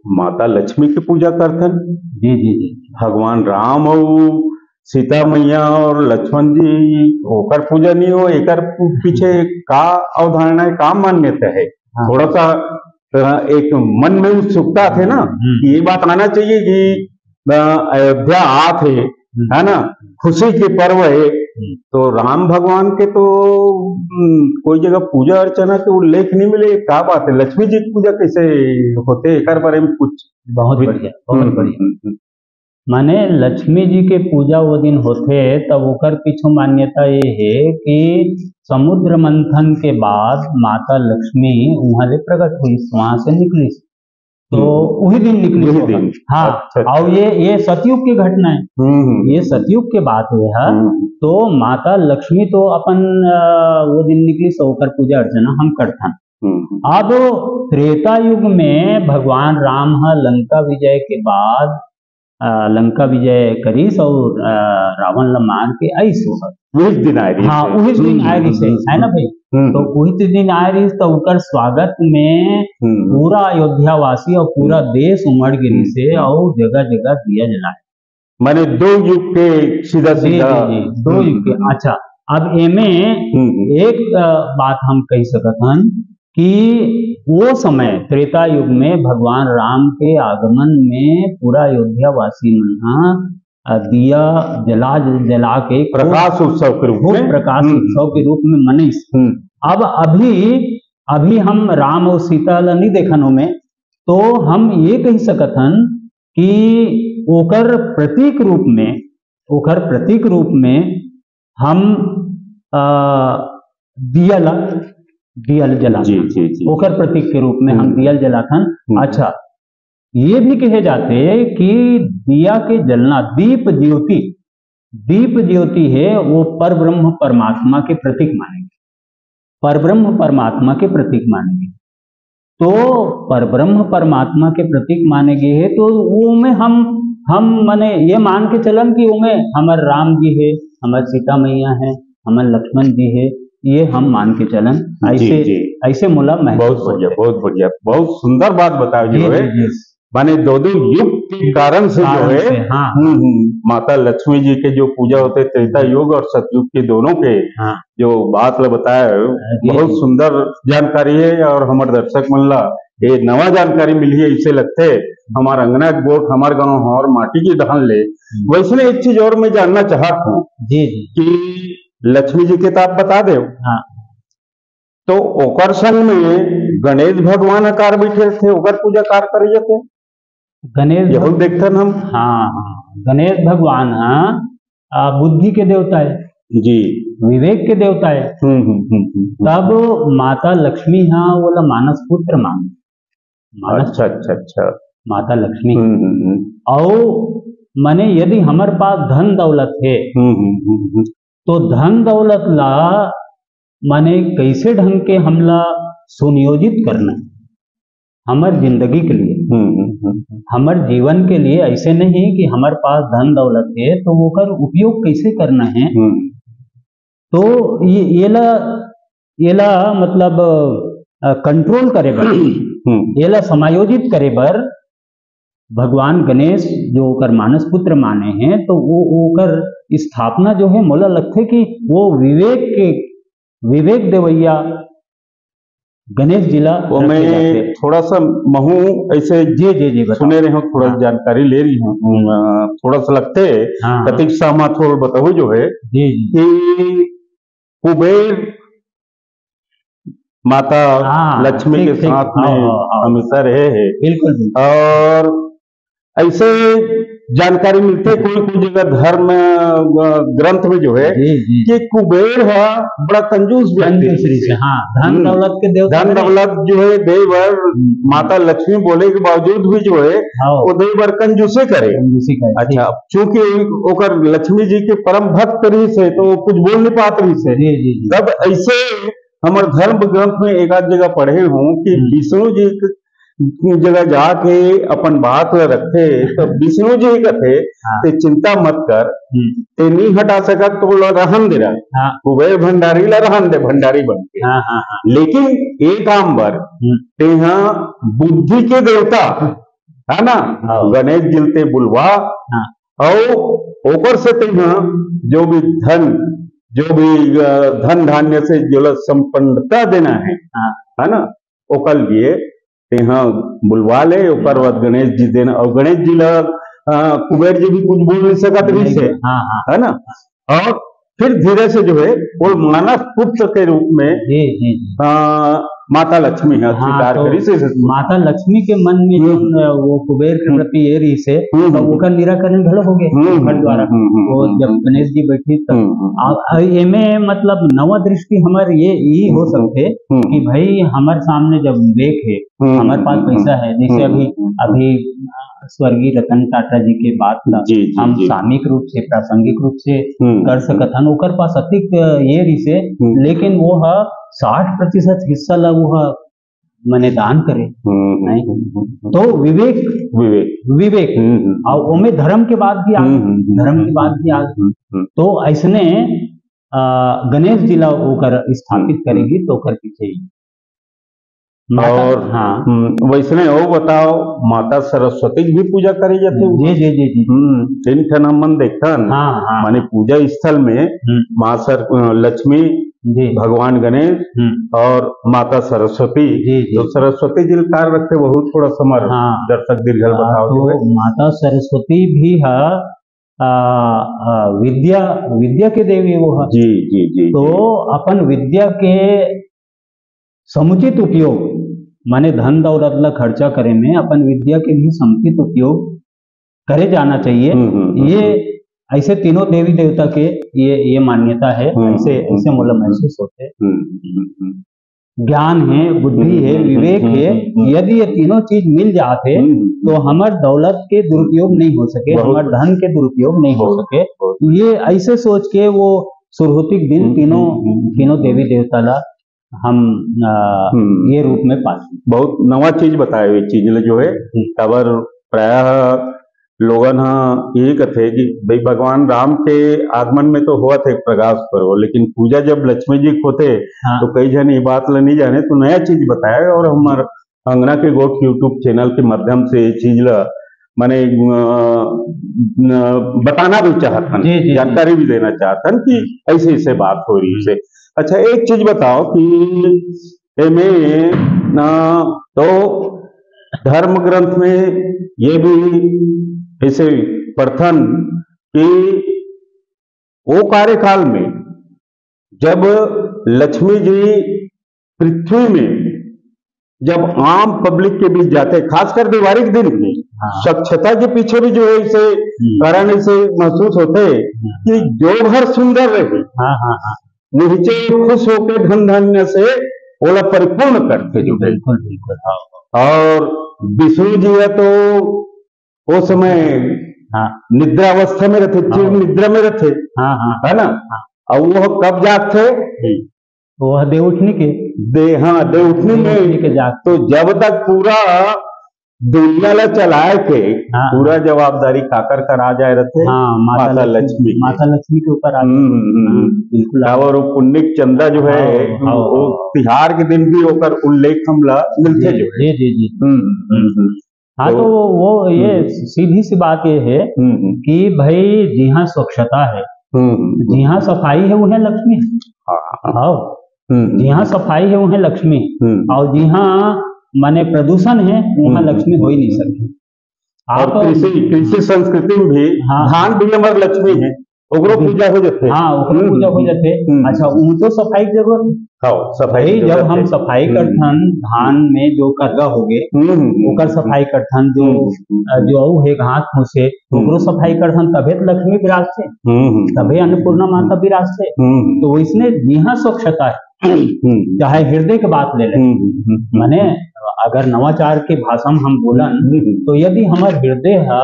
माता लक्ष्मी की पूजा करथन। जी जी जी। भगवान राम और सीता मैया और लक्ष्मण जी होकर पूजा नहीं हो, एक पीछे का अवधारणा है, का मान्यता है? थोड़ा सा एक मन में उत्सुकता थे ना कि ये बात आना चाहिए कि अयोध्या आते, है ना, खुशी के पर्व है, तो राम भगवान के तो कोई जगह पूजा अर्चना के उल्लेख नहीं मिले। क्या बात है, लक्ष्मी जी की पूजा कैसे होते, एक बारे में कुछ? बहुत बढ़िया, बहुत बढ़िया। माने लक्ष्मी जी के पूजा वो दिन होते तब ओकर पीछे मान्यता ये है कि समुद्र मंथन के बाद माता लक्ष्मी वहां से प्रकट हुई, वहां से निकली, तो वही दिन निकली। हाँ, और ये सतयुग की घटना है, ये सतयुग के बात हुए है। तो माता लक्ष्मी तो अपन वो दिन निकली, सो होकर पूजा अर्चना हम करथन। अब त्रेता युग में भगवान राम लंका विजय के बाद लंका विजय करीस और रावण ला मार के आई सो वही दिन आए रही। हाँ, वही दिन आए रही से, है ना भाई। तो वही दिन आए रही तो उनकर स्वागत में पूरा अयोध्या वासी और पूरा देश उमड़ गिरी से और जगह जगह दिया जलाए। माने दो युग के सीधा सीधा दो युग के। अच्छा, अब एमे एक बात हम कह सकत हन कि वो समय त्रेता युग में भगवान राम के आगमन में पूरा अयोध्या वासी मन दिया जला के प्रकाश उत्सव के रूप में, प्रकाश उत्सव के रूप में मनीष। अब अभी हम राम और सीता ला नहीं देखन में, तो हम ये कह सकत हन कि ओकर प्रतीक रूप में हम दियल जला, ओकर प्रतीक के रूप में हम दियल जलाथन। अच्छा, ये भी कहे जाते कि दिया के जलना, दीप ज्योति है वो परब्रह्म परमात्मा के प्रतीक मानेंगे, परब्रह्म परमात्मा के प्रतीक मानेंगे। तो परब्रह्म परमात्मा के प्रतीक माने गए है, तो वो में हम माने ये मान के चलन कि उनमें हमारे राम जी है, हमारे सीता मैया है, हमारे लक्ष्मण जी है, ये हम मान के चलन। ऐसे मुला बहुत बढ़िया, बहुत बढ़िया, बहुत सुंदर बात बताओ जो है। माने दो युग के कारण से जो है, माता लक्ष्मी जी के जो पूजा होते त्रेता युग और सतयुग के दोनों के जो बात बताया बहुत सुंदर जानकारी है। और हमारे दर्शक मन ला ये नवा जानकारी मिली है, इसे लगते हमारा अंगना गोट हमारे गांव हमार माटी की ढाल ले। वैसे एक चीज और मैं जानना चाहता हूँ कि लक्ष्मी जी के तो आप बता दे, तो ओकर संग में गणेश भगवान आकार बैठे थे, ओकर पूजा कार करे जाते गणेश यही देखते हम। हाँ, गणेश भगवान बुद्धि के देवता है जी, विवेक के देवता है। तब माता लक्ष्मी बोला मानस पुत्र मांगे। अच्छा, माता लक्ष्मी और माने यदि हमारे पास धन दौलत है तो धन दौलत ला माने कैसे ढंग के हमला सुनियोजित करना हमारे जिंदगी के लिए, हमारे जीवन के लिए। ऐसे नहीं कि हमारे पास धन दौलत है तो वो कर उपयोग कैसे करना है। तो ये ला मतलब कंट्रोल करे बर, ये ला समायोजित करे बर भगवान गणेश जो ओकर मानस पुत्र माने हैं, तो वो ओकर स्थापना जो है मोला लगते कि वो विवेक देवैया गणेश जिला वो रखे मैं जाते। थोड़ा सा महू ऐसे जी जी जी बताओ। सुने रहे हूँ, थोड़ा हाँ। जानकारी ले रही हूँ, थोड़ा सा लगते है हाँ प्रतीक सामा थोड़ा बताओ जो है जी जी कि कुबेर माता हाँ लक्ष्मी ठीक के ठीक साथ हाँ में हाँ हाँ हमेशा रहे हैं। बिल्कुल बिल्कुल और ऐसे जानकारी मिलती है कोई कोई जगह धर्म ग्रंथ में जो है जी जी कि कुबेर है बड़ा कंजूस व्यक्ति कंजूस रीत से हाँ धन दौलत के देवता धन बने। दौलत जो है देवर माता लक्ष्मी बोले के बावजूद भी जो है हाँ वो देवर कंजूसी करे। कंजूसी का अच्छा, चूंकि ओकर लक्ष्मी जी के परम भक्त रही से तो वो कुछ बोल नहीं पात रही से, जी जी जी तब ऐसे हमारे धर्म ग्रंथ में एक आध जगह पढ़े हूँ कि विष्णु जी की जगह जाके अपन बात ला रखे तो विष्णु जी कहते हाँ ते चिंता मत कर, ते नहीं हटा सकत तो ला रहन दे रहा हाँ कुबेर भंडारी ला रहन दे भंडारी बन के। हाँ हाँ हाँ लेकिन एक आंबर ते यहाँ बुद्धि के देवता है ना हाँ गणेश जिलते बुलवा हाँ और ओकर से ते यहाँ जो भी धन जो भी धन धान्य से जो संपन्नता देना हाँ है ना ओकर लिए ते यहाँ बुलवा ले ओकर बाद गणेश जी देना और गणेश जी ला कुबेर जी भी कुछ बोल नहीं सकत रही से हाँ हाँ है ना। और फिर धीरे से जो है वो मानव पुत्र के रूप में जी जी जी माता लक्ष्मी है हाँ स्वीकार तो करी से माता लक्ष्मी के मन में जो वो कुबेर के प्रति ये रीस है तो ओकर निराकरण भलो हो गए ओकर द्वारा वो जब गणेश जी बैठी तब एमे मतलब नवा दृष्टि हमार ये हो सकते कि भाई हमारे सामने जब विवेक है हमारे पास पैसा है जैसे अभी स्वर्गीय रतन टाटा जी के बात ला हम सामयिक रूप से प्रासंगिक रूप से कर सकत हन ओकर पास अधिक ये रिसे लेकिन वो 60% हिस्सा ला वो मने दान करे नहीं तो विवेक विवेक विवेक और ओमे धर्म के बाद भी आगे तो ऐसने गणेश जिला ओकर स्थापित करेगी तो ओकर पीछे और हाँ वैसने वो बताओ माता सरस्वती की भी पूजा करी जाती है। जी जी जी जी तीन ठन मन देखन हाँ हाँ माने पूजा स्थल में माँ लक्ष्मी जी भगवान गणेश और माता सरस्वती जी जी तो सरस्वती जी कार्य रखते बहुत थोड़ा समर हाँ दर्शक दीर्घ बताओ तो माता सरस्वती भी है विद्या विद्या के देवी वो है जी जी जी तो अपन विद्या के समुचित उपयोग माने धन दौलत ला खर्चा करे में अपन विद्या के भी समुचित उपयोग करे जाना चाहिए। ये ऐसे तीनों देवी देवता के ये मान्यता है ऐसे ऐसे मुझे महसूस होते ज्ञान है बुद्धि है विवेक है यदि ये तीनों चीज मिल जाते तो हमार दौलत के दुरुपयोग नहीं हो सके हमार धन के दुरुपयोग नहीं हो सके। ये ऐसे सोच के वो सुरहुतिक दिन तीनों देवी देवता ला हम ये रूप में पाते बहुत नवा चीज बताए हुए चीज जो है खबर प्राय लोगन यही कहते कि भाई भगवान राम के आगमन में तो हुआ थे प्रकाश पर्व लेकिन पूजा जब लक्ष्मी जी को होते तो कई जन ये बात ला नहीं जाने तो नया चीज बताया और हमारे अंगना के गोट यूट्यूब चैनल के माध्यम से ये चीज ला मैंने बताना भी चाहता जानकारी भी देना चाहता कि ऐसे ऐसे बात हो रही है। अच्छा एक चीज बताओ कि में तो धर्म ग्रंथ में ये भी ऐसे प्रथन कि वो कार्यकाल में जब लक्ष्मी जी पृथ्वी में जब आम पब्लिक के बीच जाते खासकर दिवाली के दिन भी स्वच्छता के पीछे भी जो है इसे कारण इसे महसूस होते कि जो घर सुंदर रहे नीचे खुश होकर धन धान्य से ओला परिपूर्ण करते जो बिल्कुल बिल्कुल और विष्णु जी है तो वो समय निद्रा अवस्था में रहते चिर निद्रा में रहते है ना और वो कब जागते वो दे उठने के दे उठने में तो जब तक पूरा दुनिया ला चलाए के पूरा जवाबदारी काकर कर आ जाए रहते माता लक्ष्मी के ऊपर बिल्कुल और पुण्यक चंदा जो है वो तिहार के दिन भी होकर उल्लेख हमला मिलते जो जी जी जी हाँ तो वो ये सीधी सी बात ये है कि भाई जहाँ स्वच्छता है जहाँ सफाई है वह लक्ष्मी है। जहाँ सफाई है वहाँ लक्ष्मी है, और जहाँ माने प्रदूषण है वहाँ लक्ष्मी हो ही नहीं सकती। और कृषि संस्कृति में भी धान भी हमार लक्ष्मी है, ओकरो पूजा हो जाते। हाँ, ओकरो पूजा हो जाते। अच्छा, वो तो सफाई की जरूरत है। हाँ, सफाई जब हम सफाई करथन धान में जो करगा हो गए ओकर सफाई करथन, जो है घास फूसे ओकरो सफाई करथन, तबे तो लक्ष्मी विराजते, तबे अन्नपूर्णा माता विराजते। तो इसने यहाँ स्वच्छता है, चाहे हृदय की बात ले ले, माने अगर नवाचार के भाषा में हम बोलन तो यदि हमार हृदय है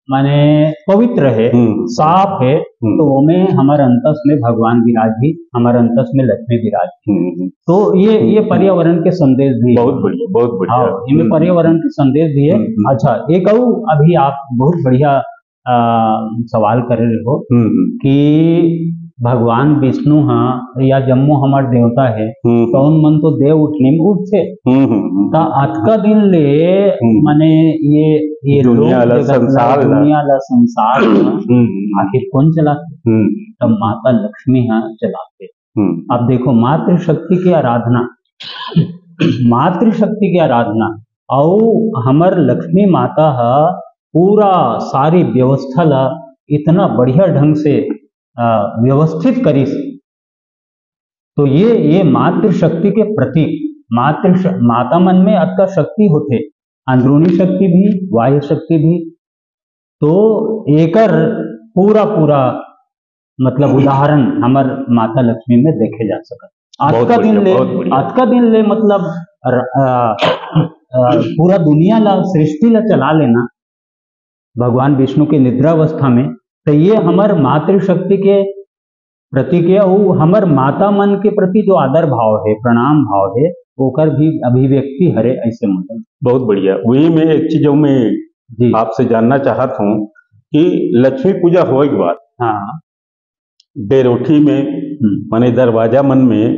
माने पवित्र है, साफ है, तो में हमारे अंतस में भगवान विराजी, हमारे अंतस में लक्ष्मी विराजी। तो ये पर्यावरण के संदेश भी बहुत बढ़िया, बहुत बढ़िया। हाँ, इनमें पर्यावरण के संदेश भी है। अच्छा, एक और अभी आप बहुत बढ़िया सवाल कर रहे हो कि भगवान विष्णु हाँ या जम्मो हमार देवता है, कौन मन तो देव उठने में उठते, आज का दिन ले माने ये दुनिया ला संसार आखिर कौन चलाते? तब माता लक्ष्मी हाँ चलाते। अब देखो, मातृशक्ति की आराधना, मातृशक्ति की आराधना और हमार लक्ष्मी माता हा पूरा सारी व्यवस्था ला इतना बढ़िया ढंग से व्यवस्थित करी। तो ये मातृशक्ति के प्रतीक, माता मन में अतका शक्ति होते, अंदरूनी शक्ति भी, बाह्य शक्ति भी। तो एकर पूरा मतलब उदाहरण हमार माता लक्ष्मी में देखे जा सकता। आज का दिन ले मतलब पूरा दुनिया ला, सृष्टि ला चला लेना भगवान विष्णु की निद्रावस्था में, तो ये हमार मातृशक्ति के प्रतीक है। और हमार माता मन के प्रति जो आदर भाव है, प्रणाम भाव है, ओकर भी अभिव्यक्ति हरे ऐसे मतलब। बहुत बढ़िया। वही मैं एक चीजों में आपसे जानना चाहता हूँ कि लक्ष्मी पूजा होने के बाद हाँ बेरोठी में माने दरवाजा मन में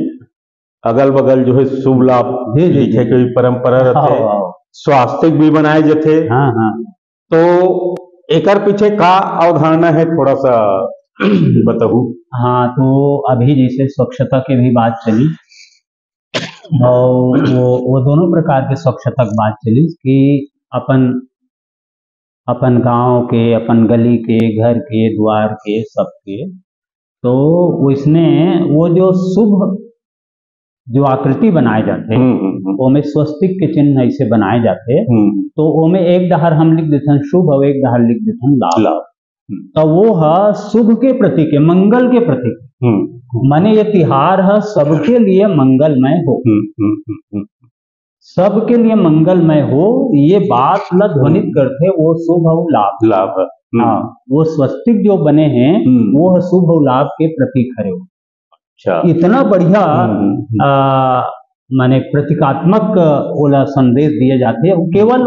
अगल बगल जो है शुभ लाभ लिखे की परंपरा रहते, स्वास्तिक भी बनाए जाते। तो एकर पीछे का अवधारणा है, थोड़ा सा बताओ। हाँ, तो अभी जैसे स्वच्छता की भी बात चली, और वो दोनों प्रकार के स्वच्छता की बात चली कि अपन गांव के, अपन गली के, घर के, द्वार के, सबके। तो उसमें वो जो शुभ जो आकृति बनाए जाते, वो में स्वस्तिक के चिन्ह ऐसे बनाए जाते। तो वो में एक डहर हम लिख देते शुभ और एक डहर लिख देते लाभ। तो वो है शुभ के प्रतीक है, मंगल के प्रतीक। माने ये तिहार है सबके लिए मंगलमय हो, सबके लिए मंगलमय हो, ये बात ला ध्वनित करते। वो शुभ और लाभ हाँ, वो स्वस्तिक जो बने हैं वो शुभ और लाभ के प्रतीक है। इतना बढ़िया माने प्रतीकात्मक ओला संदेश दिए जाते हैं। केवल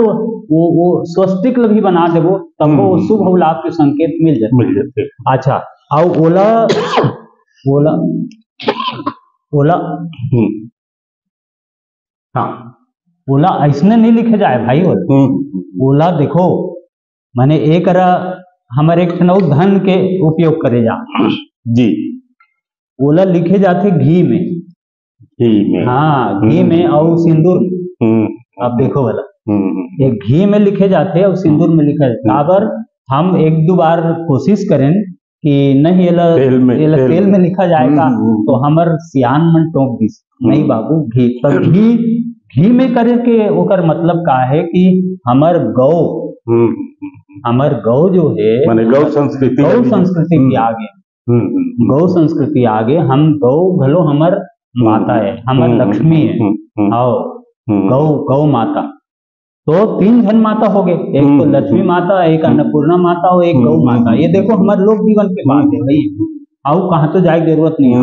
वो स्वस्तिक भी बना देवो तब वो शुभ और लाभ के संकेत मिल जाते। अच्छा, और ओला ऐसने नहीं लिखे जाए भाई। ओला देखो माने एक हमारे एक धन के उपयोग करे जा जी, ओला लिखे जाते घी में। हाँ, घी में और सिंदूर में। अब देखो वाला एक घी में लिखे जाते और सिंदूर में लिखा जाता। अगर हम एक दो बार कोशिश करें कि नहीं ये तेल में लिखा जाएगा तो हमार सियान मन टोक दी, नहीं बाबू घी। तो घी में करे के ओकर मतलब का है कि हमार गौ जो है गौ संस्कृति के आगे, गौ संस्कृति आगे हम गौ भलो हमार माता है, हमार लक्ष्मी है, और गौ माता। तो तीन जन माता हो गए, एक तो लक्ष्मी माता, एक अन्नपूर्णा माता और एक गौ माता। ये देखो हमारे लोक जीवन के बात है भाई, और कहाँ तो जाए जरूरत नहीं है।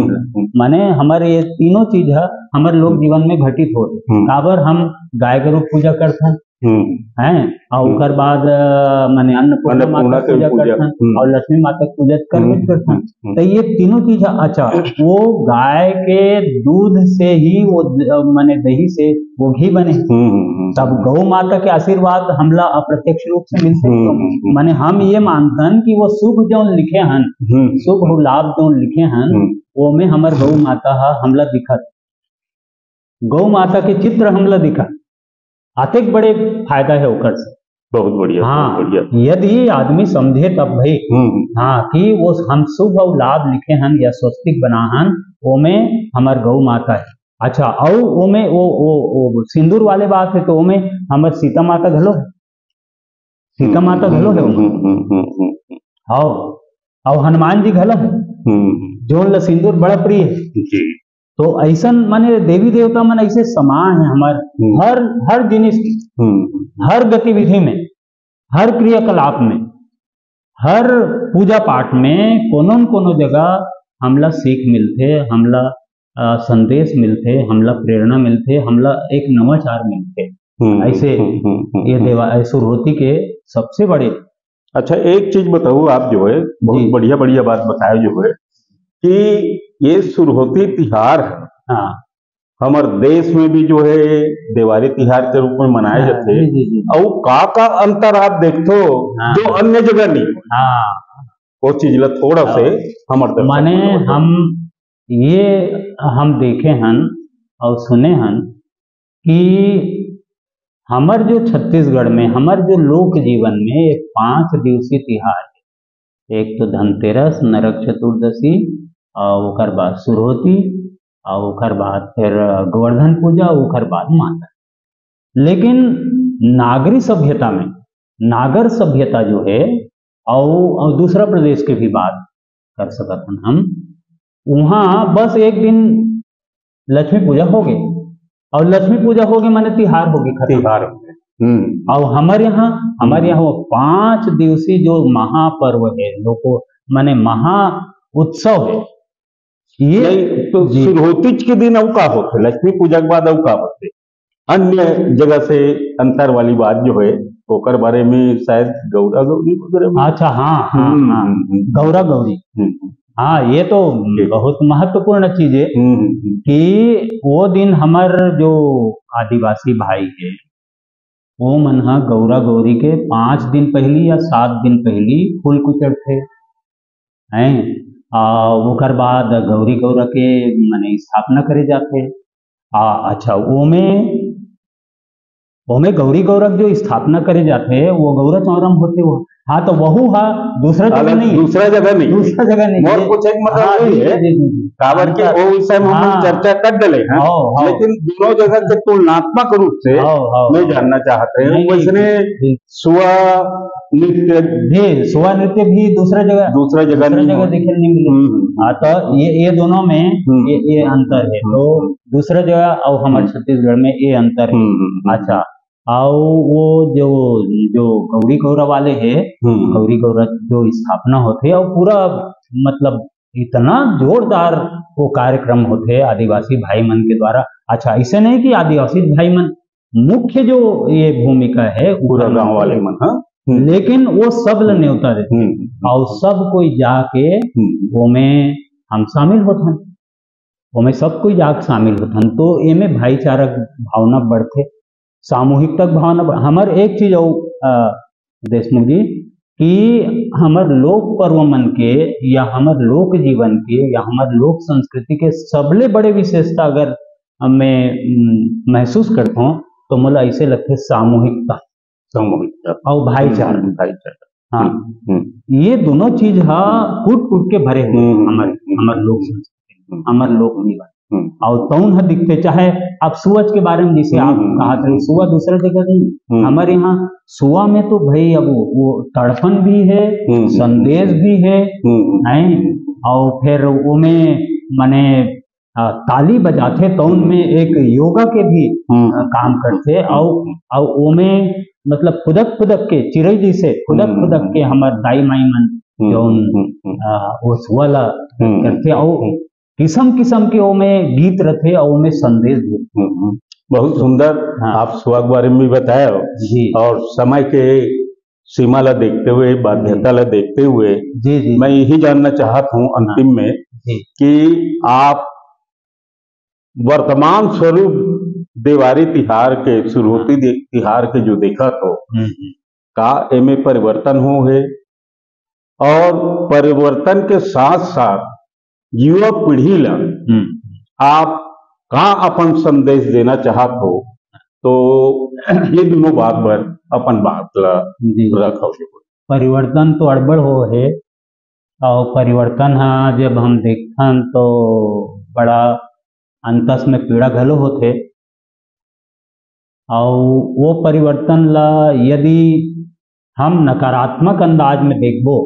माने हमारे ये तीनों चीज है हमारे लोक जीवन में घटित हो। काबर हम गाय गरु पूजा करते हैं, हैं। और ओकर बाद माने अन्नपूर्णा माता के पूजा करथन और लक्ष्मी माता के पूजा करबे करथन। तो ये तीनों चीज अच्छा, वो गाय के दूध से ही वो माने दही से वो घी बने, तब गौ माता के आशीर्वाद हमला अप्रत्यक्ष रूप से मिलते। माने हम ये मानतन कि वो शुभ जो लिखे हन, शुभ लाभ जो लिखे हन, वो में हमर गौ माता हमला दिखत, गौ माता के चित्र हमला दिखत, अतेक बड़े फायदा है ओकर से। बहुत बढ़िया। हाँ, बहुत बढ़िया। यदि आदमी समझे तब भाई हाँ कि वो हम शुभ और लाभ लिखे हन या स्वस्तिक बना हन, वो में हमार गौ माता है। अच्छा, और वो में वो सिंदूर वाले बात है, तो वो में हमार सीता माता घलो है, सीता माता घलो है और हनुमान जी घलो है, जो ला सिंदूर बड़ा प्रिय है। तो ऐसा माने देवी देवता मन ऐसे समान है हमार हर जिनिस, हर गतिविधि में, हर क्रियाकलाप में, हर पूजा पाठ में कोनो न कोनो जगह हमला सीख मिलते, हमला संदेश मिलते, हमला प्रेरणा मिलते, हमला एक नवाचार मिलते। ऐसे ये सुरहोती के सबसे बड़े। अच्छा, एक चीज बताओ आप, जो है बहुत बढ़िया बढ़िया बात बताए, जो है कि ये सुरहोती तिहार है, हाँ, हमारे देश में भी जो है दिवाली तिहार के रूप में मनाए जाते हैं। और का अंतर आप देखो जो अन्य जगह नहीं, वो चीज ला थोड़ा से हमारे माने हम देखे हन और सुने हन कि हमार जो छत्तीसगढ़ में, हमार जो लोक जीवन में एक 5 दिवसीय तिहार है। एक तो धनतेरस, नरक चतुर्दशी, और ओकर बाद सुरहोती, और ओकर बाद फिर गोवर्धन पूजा, ओकर बाद माता। लेकिन नागरी सभ्यता में, नागर सभ्यता जो है, और दूसरा प्रदेश के भी बात कर सकत हन हम, वहाँ बस एक दिन लक्ष्मी पूजा हो गई, और लक्ष्मी पूजा हो गई माने तिहार हो गई, तिहार। और हमारे यहाँ 5 दिवसीय जो महापर्व है, लोगों माने महा उत्सव है। ये तो सुरहोती के दिन अवका होते, लक्ष्मी पूजा के बाद अवका होते, अन्य जगह से अंतर वाली बात जो है ओकर बारे में शायद गौरा गौरी वगैरह में। अच्छा, हाँ, गौरा गौरी, हाँ, ये तो बहुत महत्वपूर्ण चीज है कि वो दिन हमार जो आदिवासी भाई है, वो मन गौरा गौरी के 5 दिन पहली या 7 दिन पहली फूल कुचड़ते हैं। ओकर बाद गौरी गौरा के माने स्थापना करे जाते। अच्छा, वो में गौरी गौरा जो स्थापना करे जाते हैं, वो गौरा चौरम होते वो। हाँ, तो वहू दूसरा जगह नहीं, दूसरा जगह नहीं। मोर कुछ एक मतलब नहीं है, काबर के वो इस समय हम चर्चा कर डले हैं, लेकिन दोनों जगह के तुलनात्मक रूप से मैं जानना चाहते हैं। वैसने सुआ नृत्य भी दूसरा जगह देखे नहीं मिले। हाँ, तो ये दोनों में ये अंतर है। तो दूसरा जगह और हमारे छत्तीसगढ़ में ये अंतर है। अच्छा, और वो जो गौरी गौरा वाले है, गौरी गौरा जो स्थापना होते और पूरा मतलब इतना जोरदार वो कार्यक्रम होते आदिवासी भाई मन के द्वारा। अच्छा, ऐसे नहीं कि आदिवासी भाई मन मुख्य जो ये भूमिका है पूरा गांव वाले मन, लेकिन वो सब ल न्योता देते और सब कोई जाके वो में हम शामिल होथन, वो में सब कोई जाके शामिल होथन। तो ये में भाईचारा भावना बढ़ते, सामूहिकता भावना। हमार एक चीज देशमुख जी कि हमार लोक पर्व मन के या हमार लोक जीवन के या हमार लोक संस्कृति के सबले बड़े विशेषता अगर मैं महसूस करता हूँ तो मुझे ऐसे लगते सामूहिकता और भाईचारा। हाँ, ये दोनों चीज कूट के भरे हुए हमारे लोक संस्कृति, हमारे लोक जीवन और तौन दिखते। चाहे आप सूअज के बारे में जैसे आप कहा थे, सुआ दूसरा जगह नहीं, हमारे यहाँ सुआ में तो भाई अब वो तड़पन भी है, संदेश भी है, और फिर वो में माने ताली बजाते तो उनमें एक योगा के भी काम करते। और वो में मतलब खुदक के चिड़ै जैसे खुदक के हमारे दाई माई मन जो वो सुअला करते और किस्म के वो में गीत रहते और में संदेश देते। बहुत सुंदर। हाँ। आप सुहा के बारे में भी बताया जी और समय के सीमा ला देखते हुए, बाध्यता ला देखते हुए जी जी मैं यही जानना चाहता हूँ अंतिम में जी कि आप वर्तमान स्वरूप देवारी तिहार के शुरुआती तिहार के जो देखा तो हम्म, का एमे परिवर्तन हो है और परिवर्तन के साथ साथ युवा पीढ़ी ला आप का अपन संदेश देना चाहत हो तो ये दोनों बात पर अपन बात ला जी रखो। परिवर्तन तो अड़बड़ हो है और परिवर्तन हाँ जब हम देखथन तो बड़ा अंतस में पीड़ा घलो होथे और वो परिवर्तन ला यदि हम नकारात्मक अंदाज में देखबो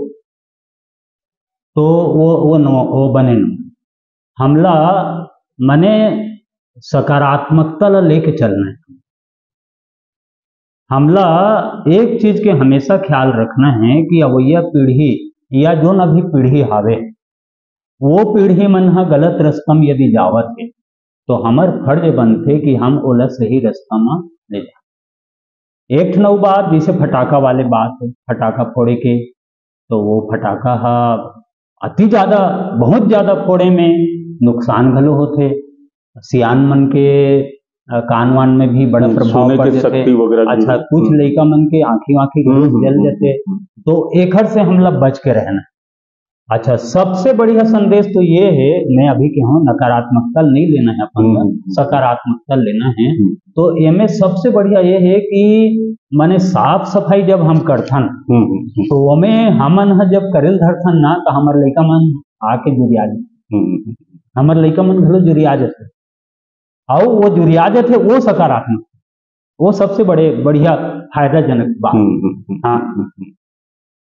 तो वो बने न हमला मने सकारात्मकता ला लेके चलना है। हमला एक चीज के हमेशा ख्याल रखना है कि अवैया पीढ़ी या जो न भी पीढ़ी हावे वो पीढ़ी मन हा गलत रास्ता में यदि जावत है तो हमर फर्ज बनथे कि हम ओला सही रास्ता में ले जाए। एक नौ बात जैसे फटाका वाले बात है, फटाका फोड़े के तो वो फटाका हा अति ज़्यादा बहुत ज़्यादा फोड़े में नुकसान घलो होथे। सियान मन के कान वान में भी बड़ा प्रभाव पड़ जाते। अच्छा कुछ लड़का मन के आँखी जल जाते तो एखर से हमला बच के रहना। अच्छा सबसे बढ़िया संदेश तो ये है, मैं अभी के हूँ नकारात्मकता नहीं लेना है अपन सकारात्मकता लेना है। तो एमे सबसे बढ़िया ये है कि माने साफ सफाई जब हम करथन तो ओमे हमन ह जब करेल धरथन ना तो हमार लइका मन आके जुरिया जाथे, हमार लइका मन घलो जुरिया जाथे और वो जुरिया जाथे वो सकारात्मक, वो सबसे बढ़िया फायदाजनक बात। हाँ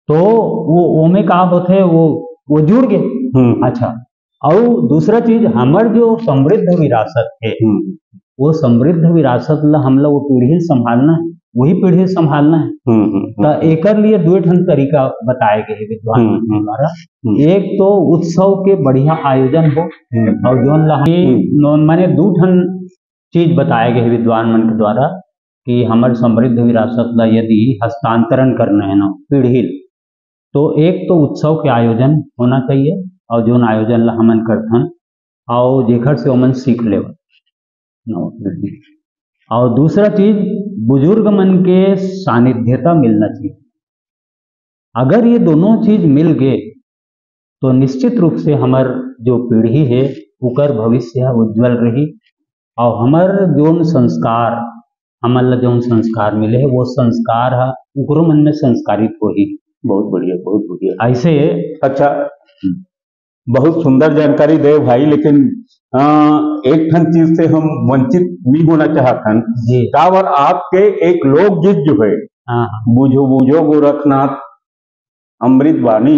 तो वो ओमे का होते वो जुड़ गए। अच्छा और दूसरा चीज हमार जो समृद्ध विरासत है वो समृद्ध विरासत ला हमला वो पीढ़ी संभालना है, वही पीढ़ी संभालना है। तो एकर लिए दो ठन तरीका बताए गए विद्वान मन के द्वारा। एक तो उत्सव के बढ़िया आयोजन हो और जो माने दो ठन चीज बताए गए विद्वान मन के द्वारा कि हमार समृद्ध विरासत ला यदि हस्तांतरण करना है ना पीढ़ी तो एक तो उत्सव के आयोजन होना चाहिए और जो आयोजन ला हमन करथन और जेखर से ओमन सीख ले। और दूसरा चीज बुजुर्ग मन के सानिध्यता मिलना चाहिए। अगर ये दोनों चीज मिल गए तो निश्चित रूप से हमार जो पीढ़ी है उकर भविष्य उज्जवल रही और हमार जो संस्कार हमार जो संस्कार मिले है वो संस्कार उकरो मन में संस्कारित हो ही। बहुत बढ़िया बहुत बढ़िया। ऐसे अच्छा बहुत सुंदर जानकारी दे भाई, लेकिन एक ठन चीज से हम वंचित नहीं होना चाहतन। काबर आपके एक लोकगीत जो है बूझो बूझो गोरखनाथ अमृत वाणी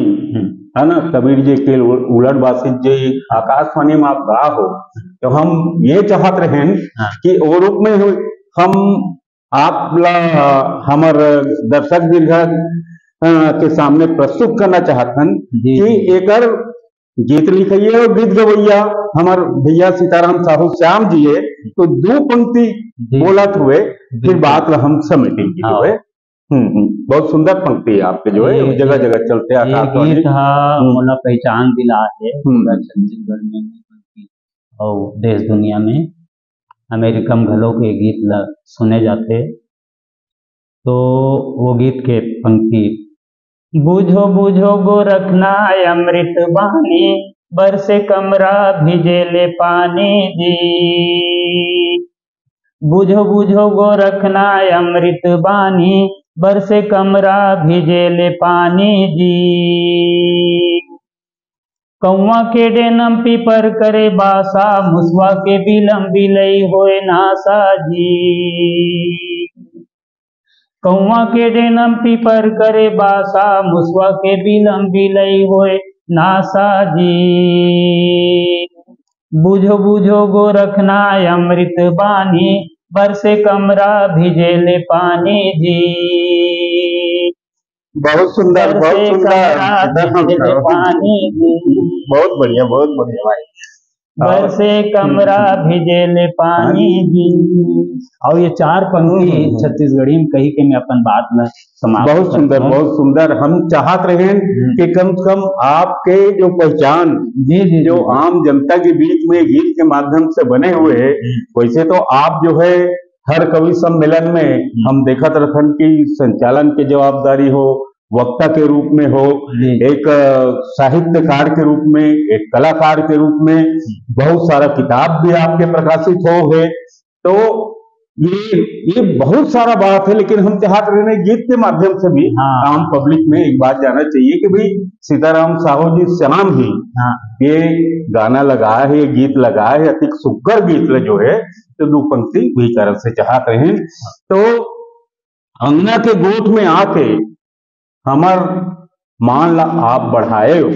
है ना, कबीर जी के उलट बासित जे आकाशवाणी में आप गा हो तो हम ये चाहत रहे कि वो रूप में हम आप हमार दर्शक दीर्घ के सामने प्रस्तुत करना चाहतन कि एकर गीत लिखिए और गीत गवैया हमार भैया सीताराम साहू श्याम जी है तो दो पंक्ति बोलत हुए फिर बात हम समेटेंगे जो है। बहुत सुंदर पंक्ति है आपके जो है जगह जगह चलते मोला पहचान दिला है छत्तीसगढ़ में और देश दुनिया में अमेरिका में घलो के गीत ला सुने जाते। तो वो गीत के पंक्ति बूझो बूझो गोरखना अमृत बानी बरसे कमरा भिजेले पानी जी। बूझो बूझो गोरखना अमृत बानी बरसे कमरा भिजेले पानी जी। कौआ के डेनम पीपर करे बासा मुसवा के बिलम बिलई होए नासा जी। कौआ के डेनम पीपर करे बासा मुसवा के बिलम बिलई होए नासा जी। बूझो बूझो गोरखना अमृत बानी बरसे कमरा भिजेले पानी जी। बहुत सुंदर बहुत सुंदर पानी जी। बहुत बढ़िया भाई। बरसे कमरा भिजेले पानी जी। और ये 4 पंक्ति छत्तीसगढ़ी में कही के मैं अपन बात में समाप्त बहुत सुंदर, बहुत सुंदर। हम चाहत रहे कि कम से कम आपके जो पहचान जी जो आम जनता के बीच में गीत के माध्यम से बने हुए है, वैसे तो आप जो है हर कवि सम्मेलन में हम देखत रहन कि संचालन की जवाबदारी हो, वक्ता के रूप में हो, एक साहित्यकार के रूप में, एक कलाकार के रूप में, बहुत सारा किताब भी आपके प्रकाशित हो है। तो ये बहुत सारा बात है, लेकिन हम चाहते रहे गीत के माध्यम से भी आम पब्लिक में एक बात जाना चाहिए कि भाई सीताराम साहू जी श्याम ही ये गाना लगाया है, ये गीत लगाया है, अति सुघर गीत जो है, तो 2 पंक्ति भी तरह से चाहते हैं। तो अंगना के गोठ में आके हमर मान ला आप बढ़ाए हो,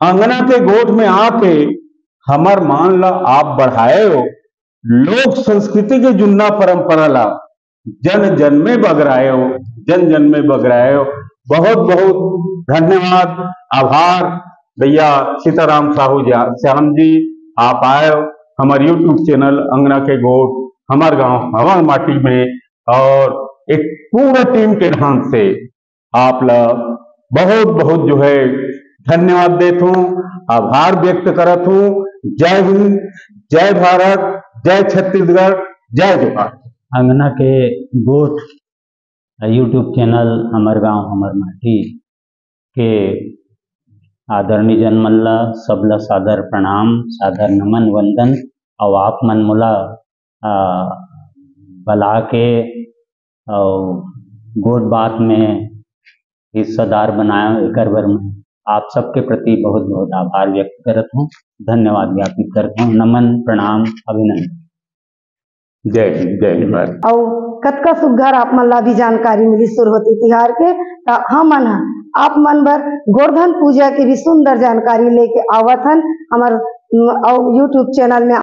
अंगना के गोठ में आके हमर मान ला आप बढ़ाए हो, लोक संस्कृति के जुन्ना परंपरा ला जन जन में बगराए हो, जन जन में बगराए हो। बहुत बहुत धन्यवाद, आभार भैया सीताराम साहू श्याम जी, आप आए हमारे यूट्यूब चैनल अंगना के गोठ हमार गांव हमार माटी में, और एक पूरा टीम के ढंग से आप ला बहुत बहुत जो है धन्यवाद देता हूँ, आभार व्यक्त करत हूँ। जय हिंद, जय भारत, जय छत्तीसगढ़, जय जोहार। अंगना के गोठ यूट्यूब चैनल हमार गांव हमार माटी के आदरणीय जन मल्ला सबला सादर प्रणाम, सादर नमन वंदन। और आप मन मोला बला के और गोठ बात में हिस्सेदार बनाया, एक बार में आप सबके प्रति बहुत बहुत आभार व्यक्त करता हूँ, धन्यवाद ज्ञापित करता हूँ। नमन, प्रणाम, अभिनंदन। जय हिंद, जय भारत। और कतका सुघर आप मन ला भी जानकारी मिली सुरवती तिहार के, हम मन आप मन बर गोवर्धन पूजा की भी सुंदर जानकारी लेके आवत हन हमार यूट्यूब चैनल में।